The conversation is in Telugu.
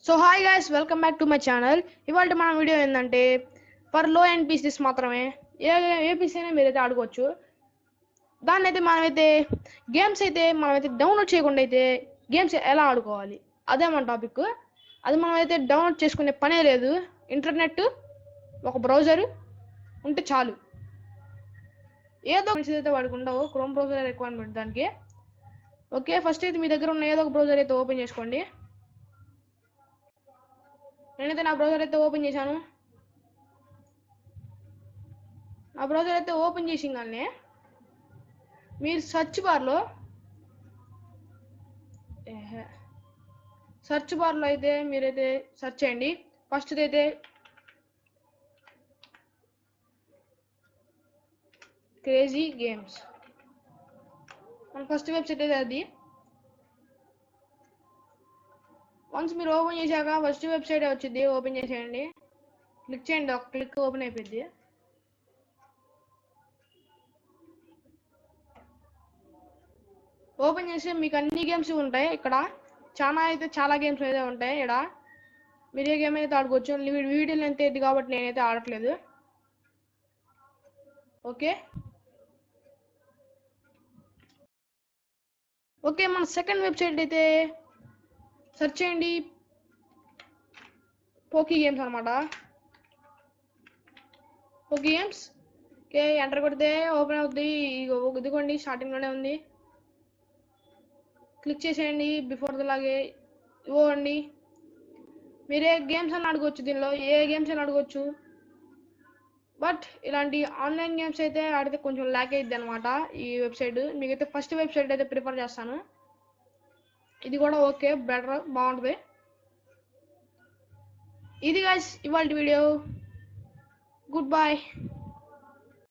So hi guys, welcome back to my channel. ఇవాళ మన వీడియో ఏంటంటే ఫర్ లో అండ్ పీసెస్ మాత్రమే. ఏ పీసీ అయినా మీరైతే ఆడుకోవచ్చు. దాన్ని అయితే గేమ్స్ అయితే మనమైతే డౌన్లోడ్ చేయకుండా అయితే గేమ్స్ ఎలా ఆడుకోవాలి అదే మన టాపిక్. అది మనమైతే డౌన్లోడ్ చేసుకునే పనే లేదు. ఇంటర్నెట్, ఒక బ్రౌజర్ ఉంటే చాలు. ఏదో అయితే వాడుకుంటావు, క్రోమ్ బ్రౌజర్ రిక్వైర్మెంట్ దానికి. ఓకే, ఫస్ట్ అయితే మీ దగ్గర ఉన్న ఏదో ఒక బ్రౌజర్ అయితే ఓపెన్ చేసుకోండి. నేనైతే నా బ్రౌజర్ అయితే ఓపెన్ చేశాను. నా బ్రౌజర్ అయితే ఓపెన్ చేసింగానే మీరు సెర్చ్ బార్లో అయితే మీరైతే సెర్చ్ చేయండి. ఫస్ట్ అయితే క్రేజీ గేమ్స్, మన ఫస్ట్ వెబ్సైట్ అయితే అది. వన్స్ మీరు ఓపెన్ చేశాక ఫస్ట్ వెబ్సైట్ వచ్చింది, ఓపెన్ చేసేయండి. క్లిక్ చేయండి, ఒక క్లిక్ ఓపెన్ అయిపోయింది. ఓపెన్ చేసి మీకు అన్ని గేమ్స్ ఉంటాయి. ఇక్కడ చాలా గేమ్స్ అయితే ఉంటాయి. ఇక్కడ మీరు ఏ గేమ్ అయితే ఆడుకోవచ్చు. వీడియో లెంత్ అయితే కాబట్టి నేనైతే ఆడట్లేదు. ఓకే, మన సెకండ్ వెబ్సైట్ అయితే సెర్చ్ చేయండి. పోకీ గేమ్స్ అనమాట. పోకీ గేమ్స్ ఓకే, ఎంటర్ కొడితే ఓపెన్ అవుతుంది. ఇదిగోండి, స్టార్టింగ్లోనే ఉంది. క్లిక్ చేసేయండి. బిఫోర్ ద లాగే ఇవ్వండి. మీరు ఏ గేమ్స్ అని ఆడుకోవచ్చు. దీనిలో ఏ గేమ్స్ అని ఆడుకోవచ్చు. బట్ ఇలాంటి ఆన్లైన్ గేమ్స్ అయితే ఆడితే కొంచెం ల్యాక్ అయ్యిద్ది అనమాట ఈ వెబ్సైట్. మీకైతే ఫస్ట్ వెబ్సైట్ అయితే ప్రిఫర్ చేస్తాను. ఇది కూడా ఓకే, బెటర్, బాగుంటుంది. ఇది గైస్ ఇవాళ వీడియో. Good bye.